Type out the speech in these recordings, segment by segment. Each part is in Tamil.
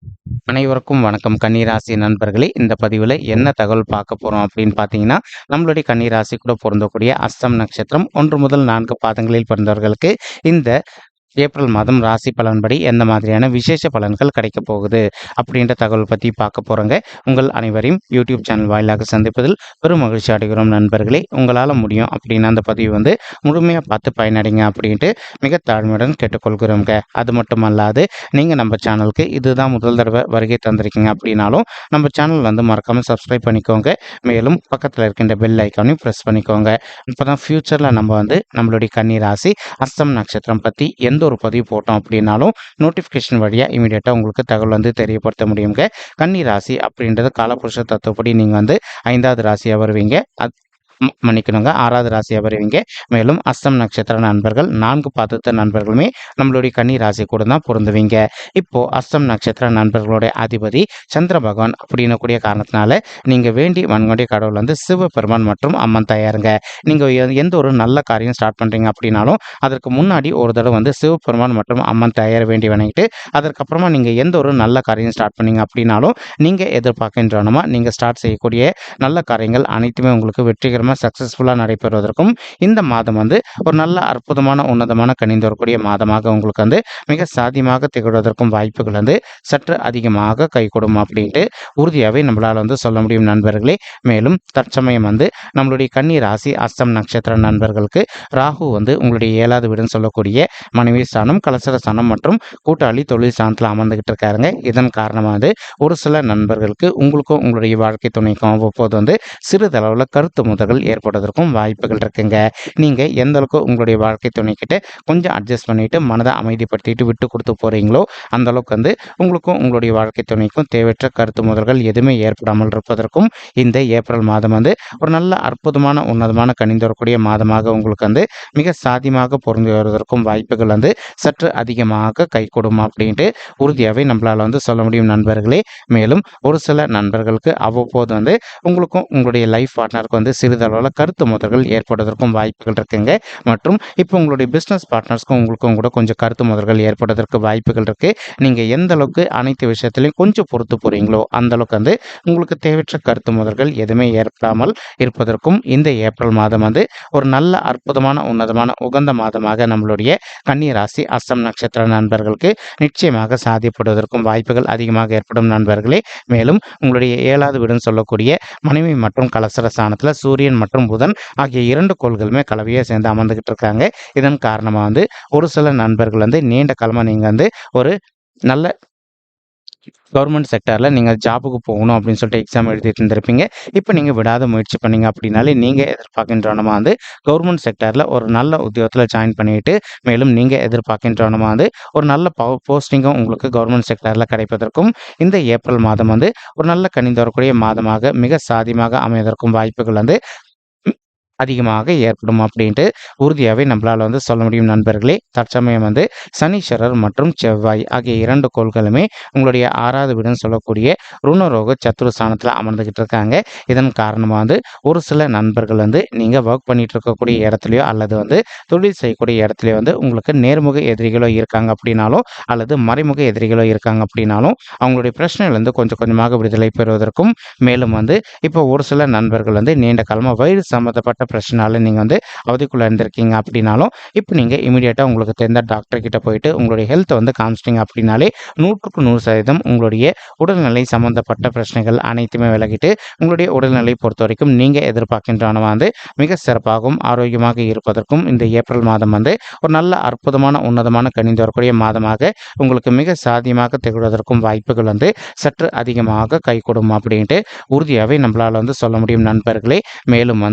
அனைவருக்கும் வணக்கம். கன்னிராசி நண்பர்களே, இந்த பதிவுல என்ன தகவல் பார்க்க போறோம் அப்படின்னு பார்த்தீங்கன்னா, நம்மளுடைய கன்னிராசி கூட பொருந்தக்கூடிய அஸ்தம் நட்சத்திரம் 1 முதல் 4 பாதங்களில் பிறந்தவர்களுக்கு இந்த ஏப்ரல் மாதம் ராசி பலன்படி எந்த மாதிரியான விசேஷ பலன்கள் கிடைக்கப் போகுது அப்படின்ற தகவல் பத்தி பார்க்க போறோங்க. உங்கள் அனைவரையும் யூடியூப் சேனல் வாயிலாக சந்திப்பதில் பெரும் மகிழ்ச்சி அடைகிறோம் நண்பர்களே. உங்களால முடியும் அப்படின்னு அந்த பதிவு முழுமையா பார்த்து பயனடைங்க அப்படின்ட்டு மிக தாழ்மையுடன் கேட்டுக்கொள்கிறோங்க. அது மட்டுமல்லாது நீங்க நம்ம சேனலுக்கு இதுதான் முதல் தடவை வருகை தந்திருக்கீங்க அப்படின்னாலும் நம்ம சேனல் மறக்காம சப்ஸ்கிரைப் பண்ணிக்கோங்க. மேலும் பக்கத்தில் இருக்கின்ற பெல் ஐக்கானையும் ப்ரெஸ் பண்ணிக்கோங்க. இப்போதான் ஃபியூச்சர்ல நம்ம நம்மளுடைய கன்னி ராசி அஸ்தம் நட்சத்திரம் பத்தி எந்த ஒரு பதிவு போட்டோம் அப்படின்னாலும் நோட்டிஃபிகேஷன் வழியா இமீடியட்டா உங்களுக்கு தகவல் தெரியப்படுத்த முடியுங்க. கன்னி ராசி அப்படின்றது காலபுருஷ தத்துவப்படி நீங்க 5வது ராசியா வருவீங்க. மன்னிக்கணுங்க, 6வது ராசியா வருவீங்க. மேலும் அஸ்தம் நட்சத்திர நண்பர்கள் 4 பாதத்த நண்பர்களுமே நம்மளுடைய கன்னி ராசி கூட தான் பொருந்துவீங்க. இப்போ அஸ்தம் நட்சத்திர நண்பர்களுடைய அதிபதி சந்திர பகவான் அப்படின்னு கூடிய காரணத்தினால நீங்க வேண்டி வன்கொண்டிய கடவுள் சிவபெருமான் மற்றும் அம்மன் தயாருங்க. நீங்க எந்த ஒரு நல்ல காரியம் ஸ்டார்ட் பண்றீங்க அப்படின்னாலும் அதற்கு முன்னாடி ஒரு தடவை சிவபெருமான் மற்றும் அம்மன் தயார் வேண்டி வணங்கிட்டு அதற்கப்புறமா நீங்க எந்த ஒரு நல்ல காரியம் ஸ்டார்ட் பண்ணீங்க அப்படின்னாலும் நீங்க எதிர்பார்க்கின்றனமா நீங்க ஸ்டார்ட் செய்யக்கூடிய நல்ல காரியங்கள் அனைத்துமே உங்களுக்கு வெற்றிகரமாக சக்சஸ்ஃபுல்லாக நடைபெறுவதற்கும் இந்த மாதம் ஒரு நல்ல அற்புதமான உன்னதமான கனிந்து வரக்கூடிய மாதமாக உங்களுக்கு மிக சாத்தியமாக திகழ்வதற்கும் வாய்ப்புகள் சற்று அதிகமாக கைகூடும் அப்படின்ட்டு உறுதியாகவே நம்மளால் சொல்ல முடியும் நண்பர்களே. மேலும் தற்சமயம் நம்மளுடைய கன்னி ராசி அஸ்தம் நட்சத்திர நண்பர்களுக்கு ராகு உங்களுடைய 7வது வீடுன்னு சொல்லக்கூடிய மனைவி ஸ்தானம், கலசர ஸ்தானம் மற்றும் கூட்டாளி தொழில் ஸ்தானத்தில் அமர்ந்துகிட்டு இருக்காருங்க. இதன் காரணமாக ஒரு சில நண்பர்களுக்கு உங்களுக்கும் உங்களுடைய வாழ்க்கை துணைக்கும் அவ்வப்போது சிறிதளவில் கருத்து முதல்கள் ஏற்படுவதற்கும் வாய்ப்புகள் இருக்குங்க. நீங்க எந்த அளவுக்கு உங்களுடைய வாழ்க்கை துணைக்கிட்ட கொஞ்சம் அட்ஜஸ்ட் பண்ணிட்டு மனதை அமைதிப்படுத்திட்டு விட்டு கொடுத்து போறீங்களோ அந்த அளவுக்கு உங்களுக்கும் உங்களுடைய வாழ்க்கை துணைக்கும் தேவையற்ற கருத்து முதல்கள் எதுவுமே ஏற்படாமல் இருப்பதற்கும் இந்த ஏப்ரல் மாதம் ஒரு நல்ல அற்புதமான உன்னதமான கனிந்து வரக்கூடிய மாதமாக உங்களுக்கு மிக சாதியமாக பொருந்தி வருவதற்கும் வாய்ப்புகள் சற்று அதிகமாக கைகூடும் அப்படின்ட்டு உறுதியாகவே நம்மளால சொல்ல முடியும் நண்பர்களே. மேலும் ஒரு சில நண்பர்களுக்கு அவ்வப்போது உங்களுக்கும் உங்களுடைய லைஃப் பார்ட்னருக்கு சிறிதளவில் கருத்து முதல்கள் ஏற்படுவதற்கும் வாய்ப்புகள் இருக்குங்க. மற்றும் இப்போ உங்களுடைய பிஸ்னஸ் பார்ட்னர்ஸ்க்கும் உங்களுக்கும் கூட கொஞ்சம் கருத்து முதல்கள் ஏற்படுவதற்கு வாய்ப்புகள் இருக்கு. நீங்க எந்த அளவுக்கு அனைத்து விஷயத்திலையும் கொஞ்சம் பொறுத்து போறீங்களோ அந்த அளவுக்கு உங்களுக்கு தேவையற்ற கருத்து முதல்கள் எதுவுமே ஏற்படாமல் இருப்பதற்கும் இந்த ஏப்ரல் மாதம் ஒரு நல்ல அற்புதமான உன்னதமான உகந்த மாதமாக நம்மளுடைய கன்னி ராசி அஸ்தம் நட்சத்திர நண்பர்களுக்கு நிச்சயமாக சாதிப்படுவதற்கும் வாய்ப்புகள் அதிகமாக ஏற்படும் நண்பர்களே. மேலும் உங்களுடைய 7வது வீடுன்னு சொல்லக்கூடிய மனைவி மற்றும் கலசர ஸ்தானத்தில் சூரியன் மற்றும் புதன் ஆகிய 2 கோள்களுமே கலவையாக சேர்ந்து அமர்ந்துகிட்டு இருக்காங்க. இதன் காரணமா ஒரு சில நண்பர்கள் நீண்ட காலமா நீங்க ஒரு நல்ல கவர்மெண்ட் செக்டர்ல நீங்க ஜாபுக்கு போகணும் அப்படின்னு சொல்லிட்டு எக்ஸாம் எழுதிட்டு இருந்திருப்பீங்க. இப்போ நீங்க விடாத முயற்சி பண்ணீங்க அப்படின்னாலே நீங்க எதிர்பார்க்கின்றனமா கவர்மெண்ட் செக்டர்ல ஒரு நல்ல உத்தியோகத்தில் ஜாயின் பண்ணிட்டு மேலும் நீங்க எதிர்பார்க்கின்றனமா ஒரு நல்ல போஸ்டிங்கும் உங்களுக்கு கவர்மெண்ட் செக்டர்ல கிடைப்பதற்கும் இந்த ஏப்ரல் மாதம் ஒரு நல்ல கனிந்து வரக்கூடிய மாதமாக மிக சாதியமாக அமைவதற்கும் வாய்ப்புகள் அதிகமாக ஏற்படும் அப்படின்ட்டு உறுதியாகவே நம்மளால் சொல்ல முடியும் நண்பர்களே. தற்சமயம் சனீஸ்வரர் மற்றும் செவ்வாய் ஆகிய 2 கோள்களுமே உங்களுடைய 6வது வீடுன்னு சொல்லக்கூடிய ருணரோக சத்துருஸ்தானத்தில் அமர்ந்துகிட்டு இருக்காங்க. இதன் காரணமாக ஒரு சில நண்பர்கள் நீங்கள் ஒர்க் பண்ணிட்டு இருக்கக்கூடிய இடத்துலையோ அல்லது தொழில் செய்யக்கூடிய இடத்துலையோ உங்களுக்கு நேர்முக எதிரிகளோ இருக்காங்க அப்படின்னாலும் அல்லது மறைமுக எதிரிகளோ இருக்காங்க அப்படின்னாலும் அவங்களுடைய பிரச்சனையிலிருந்து கொஞ்சம் கொஞ்சமாக விடுதலை பெறுவதற்கும் மேலும் இப்போ ஒரு சில நண்பர்கள் நீண்ட காலமாக வயிறு சம்மந்தப்பட்ட பிரச்சனால நீங்க அவதிக்குள்ள இருந்திருக்கீங்க அப்படின்னாலும் இப்போ நீங்க இமீடியட்டா உங்களுக்கு தெரிந்த டாக்டர் கிட்ட போயிட்டு உங்களுடைய ஹெல்த் காமிச்சிட்டிங்க அப்படின்னாலே 100க்கு 100% உங்களுடைய உடல்நிலை சம்பந்தப்பட்ட பிரச்சனைகள் அனைத்துமே விலகிட்டு உங்களுடைய உடல்நிலை பொறுத்த வரைக்கும் நீங்க எதிர்பார்க்கின்றன மிக சிறப்பாகவும் ஆரோக்கியமாக இருப்பதற்கும் இந்த ஏப்ரல் மாதம் ஒரு நல்ல அற்புதமான உன்னதமான கனிந்து வரக்கூடிய மாதமாக உங்களுக்கு மிக சாதியமாக திகழ்வதற்கும் வாய்ப்புகள் சற்று அதிகமாக கைகூடும் அப்படின்ட்டு உறுதியாகவே நம்மளால சொல்ல முடியும் நண்பர்களே. மேலும்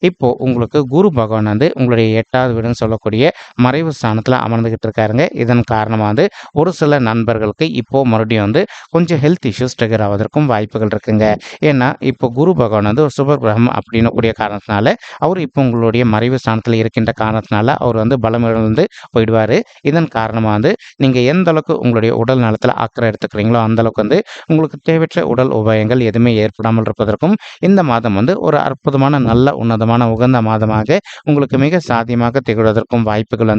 இப்போ உங்களுக்கு குரு பகவான் உங்களுடைய 8வது வீடுன்னு சொல்லக்கூடிய மறைவு ஸ்தானத்தில் அமர்ந்துகிட்டு இருக்காருங்க. இதன் காரணமாக ஒரு சில நண்பர்களுக்கு இப்போ மறுபடியும் கொஞ்சம் ஹெல்த் இஷ்யூஸ் ட்ரிகர் ஆவதற்கும் வாய்ப்புகள் இருக்குங்க. ஏன்னா இப்போ குரு பகவான் ஒரு சுபர் கிரகம் அப்படின்னு கூடிய காரணத்தினால அவர் இப்போ உங்களுடைய மறைவு ஸ்தானத்தில் இருக்கின்ற காரணத்தினால அவர் பலம் இழந்து போயிடுவார். இதன் காரணமாக நீங்கள் எந்த அளவுக்கு உங்களுடைய உடல் நலத்தில் அக்கறை எடுத்துக்கிறீங்களோ அந்த அளவுக்கு உங்களுக்கு தேவையற்ற உடல் உபாயங்கள் எதுவுமே ஏற்படாமல் இருப்பதற்கும் இந்த மாதம் ஒரு அற்புதமான நல்ல உன்னதமான உகந்த மாதமாக உங்களுக்கு மிக சாத்தியமாக திகழ்வதற்கும் வாய்ப்புகள்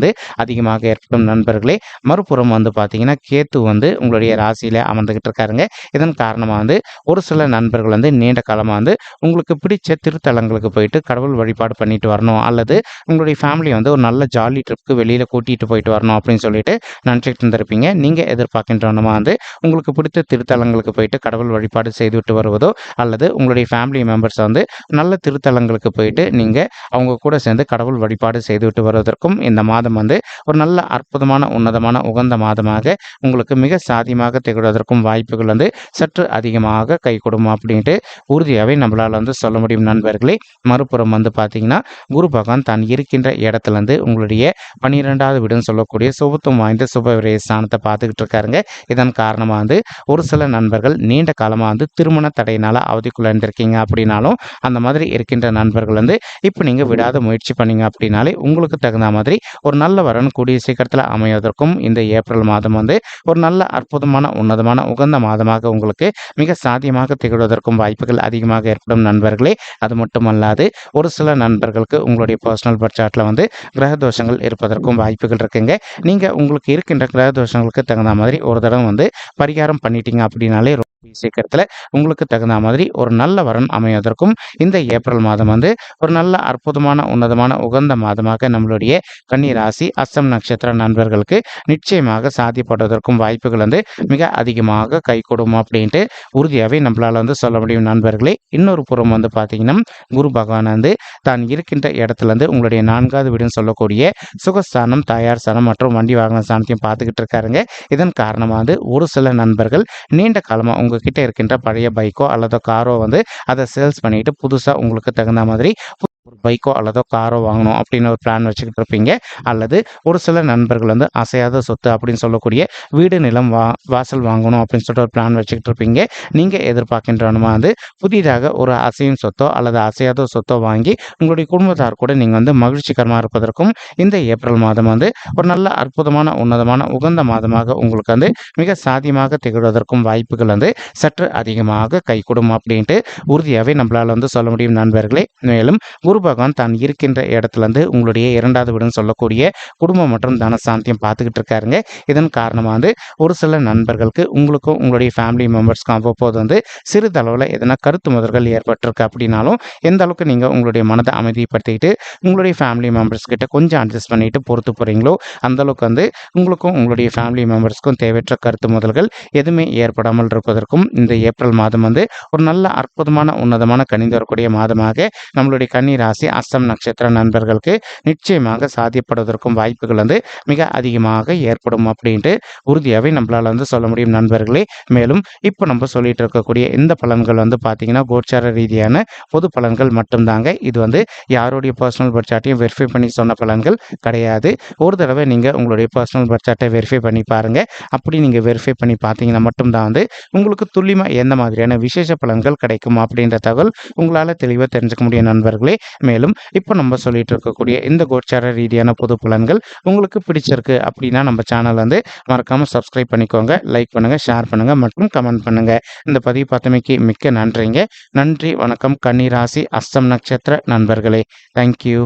அதிகமாக ஏற்படும் நண்பர்களே. மறுபுறம் பார்த்தீங்கன்னா கேத்து உங்களுடைய ராசியில அமர்ந்துகிட்டு இருக்காருங்க. இதன் காரணமா ஒரு சில நண்பர்கள் நீண்ட காலமா உங்களுக்கு பிடிச்ச திருத்தலங்களுக்கு போயிட்டு கடவுள் வழிபாடு பண்ணிட்டு வரணும், அல்லது உங்களுடைய ஃபேமிலி ஒரு நல்ல ஜாலி ட்ரிப்க்கு வெளியில கூட்டிட்டு போயிட்டு வரணும் அப்படின்னு சொல்லிட்டு நினைச்சிட்டு இருந்திருப்பீங்க. நீங்க எதிர்பார்க்கின்றனமா உங்களுக்கு பிடித்த திருத்தலங்களுக்கு போயிட்டு கடவுள் வழிபாடு செய்துவிட்டு வருவதோ, அல்லது உங்களுடைய ஃபேமிலி மெம்பர்ஸ் நல்ல திருத்தலங்களுக்கு போயிட்டு நீங்க அவங்க கூட சேர்ந்து கடவுள் வழிபாடு செய்துவிட்டு வருவதற்கும் இந்த மாதம் ஒரு நல்ல அற்புதமான உன்னதமான உகந்த மாதமாக உங்களுக்கு மிக சாதியமாக திகழ்வதற்கும் வாய்ப்புகள் சற்று அதிகமாக கை கொடுக்கும் அப்படின்ட்டு உறுதியாகவே நம்மளால் சொல்ல முடியும் நண்பர்களே. மறுபுறம் பார்த்தீங்கன்னா குரு பகவான் தான் இருக்கின்ற இடத்துல உங்களுடைய 12வது வீடுன்னு சொல்லக்கூடிய சுபத்துவம் வாய்ந்த சுப விரய ஸ்தானத்தை பார்த்துக்கிட்டு இருக்காருங்க. இதன் காரணமாக ஒரு சில நண்பர்கள் நீண்ட காலமாக திருமண தடையினால அவதிக்குள்ள இருந்திருக்கீங்க அப்படின்னாலும், அந்த மாதிரி இருக்கின்ற நண்பர்கள் இப்போ நீங்கள் விடாத முயற்சி பண்ணீங்க அப்படின்னாலே உங்களுக்கு தகுந்த மாதிரி ஒரு நல்ல வரன் கூடிய சீக்கிரத்தில் அமைவதற்கும் இந்த ஏப்ரல் மாதம் ஒரு நல்ல அற்புதமான உன்னதமான உகந்த மாதமாக உங்களுக்கு மிக சாத்தியமாக திகழ்வதற்கும் வாய்ப்புகள் அதிகமாக ஏற்படும் நண்பர்களே. அது மட்டுமல்லாது ஒரு சில நண்பர்களுக்கு உங்களுடைய பர்சனல் பட்ஜெட்டில் கிரக தோஷங்கள் இருப்பதற்கும் வாய்ப்புகள் இருக்குங்க. நீங்கள் உங்களுக்கு இருக்கின்ற கிரக தோஷங்களுக்கு தகுந்த மாதிரி ஒரு தடவை பரிகாரம் பண்ணிட்டீங்க அப்படின்னாலே சீக்கிரத்தில் உங்களுக்கு தகுந்த மாதிரி ஒரு நல்ல வரன் அமைவதற்கும் இந்த ஏப்ரல் மாதம் ஒரு நல்ல அற்புதமான உன்னதமான உகந்த மாதமாக நம்மளுடைய கன்னி ராசி அஸ்தம் நட்சத்திர நண்பர்களுக்கு நிச்சயமாக சாத்தியப்படுவதற்கும் வாய்ப்புகள் மிக அதிகமாக கை கொடுக்கும் அப்படின்ட்டு உறுதியாகவே நம்மளால் சொல்ல முடியும் நண்பர்களே. இன்னொரு புறம் பார்த்தீங்கன்னா குரு பகவான் தான் இருக்கின்ற இடத்துல உங்களுடைய 4வது வீடுன்னு சொல்லக்கூடிய சுகஸ்தானம், தாயார் ஸ்தானம் மற்றும் வண்டி வாகன ஸ்தானத்தையும் பார்த்துக்கிட்டு இருக்காருங்க. இதன் காரணமாக ஒரு சில நண்பர்கள் நீண்ட காலமாக உங்ககிட்ட இருக்கின்ற பழைய பைக்கோ அல்லது காரோ அதை சேல்ஸ் பண்ணிட்டு புதுசாக உங்களுக்கு தகுந்த மாதிரி ஒரு பைக்கோ அல்லதோ காரோ வாங்கணும் அப்படின்னு ஒரு பிளான் வச்சுக்கிட்டு இருப்பீங்க. அல்லது ஒரு சில நண்பர்கள் அசையாத சொத்து அப்படின்னு சொல்லக்கூடிய வீடு, நிலம், வாசல் வாங்கணும் அப்படின்னு சொல்லிட்டு ஒரு பிளான் வச்சுக்கிட்டு இருப்பீங்க. நீங்கள் எதிர்பார்க்கின்றனமா புதிதாக ஒரு அசையும் சொத்தோ அல்லது அசையாத சொத்தோ வாங்கி உங்களுடைய குடும்பத்தார் கூட நீங்கள் மகிழ்ச்சிகரமாக இருப்பதற்கும் இந்த ஏப்ரல் மாதம் ஒரு நல்ல அற்புதமான உன்னதமான உகந்த மாதமாக உங்களுக்கு மிக சாத்தியமாக திகழ்வதற்கும் வாய்ப்புகள் சற்று அதிகமாக கை கொடுக்கும் அப்படின்ட்டு உறுதியாகவே நம்மளால் சொல்ல முடியும் நண்பர்களே. மேலும் குரு பகவான் தான் இருக்கின்ற இடத்துல உங்களுடைய 2வது வீடுன்னு சொல்லக்கூடிய குடும்பம் மற்றும் தனசாந்தியம் பார்த்துக்கிட்டு இருக்காருங்க. இதன் காரணமாக ஒரு சில நண்பர்களுக்கு உங்களுக்கும் உங்களுடைய ஃபேமிலி மெம்பர்ஸ்க்கும் அவ்வப்போது சிறிதளவில் எதனா கருத்து முதல்கள் ஏற்பட்டிருக்கு அப்படின்னாலும், எந்த அளவுக்கு நீங்கள் உங்களுடைய மனதை அமைதிப்படுத்திக்கிட்டு உங்களுடைய ஃபேமிலி மெம்பர்ஸ் கிட்ட கொஞ்சம் அட்ஜஸ்ட் பண்ணிட்டு பொறுத்து போகிறீங்களோ, அந்த அளவுக்கு உங்களுக்கும் உங்களுடைய ஃபேமிலி மெம்பர்ஸ்க்கும் தேவையற்ற கருத்து முதல்கள் எதுவுமே ஏற்படாமல் இருப்பதற்கும் இந்த ஏப்ரல் மாதம் ஒரு நல்ல அற்புதமான உன்னதமான கணிந்து வரக்கூடிய மாதமாக நம்மளுடைய கன்னி ராசி அஸ்தம் நட்சத்திர நண்பர்களுக்கு நிச்சயமாக சாத்தியப்படுவதற்கும் வாய்ப்புகள் மிக அதிகமாக ஏற்படும் அப்படின்ட்டு உறுதியாகவே நம்மளால் சொல்ல முடியும் நண்பர்களே. மேலும் இப்போ நம்ம சொல்லிட்டு இருக்கக்கூடிய இந்த பலன்கள் பார்த்தீங்கன்னா கோச்சார ரீதியான பொது பலன்கள் மட்டும்தாங்க. இது யாருடைய பர்சனல் பட்ஜெட்டையும் வெரிஃபை பண்ணி சொன்ன பலன்கள் கிடையாது. ஒரு தடவை நீங்கள் உங்களுடைய பர்சனல் பட்ஜெட்டை வெரிஃபை பண்ணி பாருங்கள். அப்படி நீங்கள் வெரிஃபை பண்ணி பார்த்தீங்கன்னா மட்டும்தான் உங்களுக்கு துல்லியமாக எந்த மாதிரியான விசேஷ பலன்கள் கிடைக்கும் அப்படின்ற தகவல் உங்களால் தெளிவாக தெரிஞ்சுக்க முடியும் நண்பர்களே. மேலும் இப்போ நம்ம சொல்லிட்டு இருக்கக்கூடிய இந்த கோச்சார ரீதியான பொது பலன்கள் உங்களுக்கு பிடிச்சிருக்கு அப்படின்னா நம்ம சேனல் மறக்காம சப்ஸ்கிரைப் பண்ணிக்கோங்க, லைக் பண்ணுங்க, ஷேர் பண்ணுங்க மற்றும் கமெண்ட் பண்ணுங்க. இந்த பதிவு பார்த்தமைக்கு மிக்க நன்றிங்க. நன்றி, வணக்கம். கன்னி ராசி அஸ்தம் நட்சத்திர நண்பர்களே. தேங்க்யூ.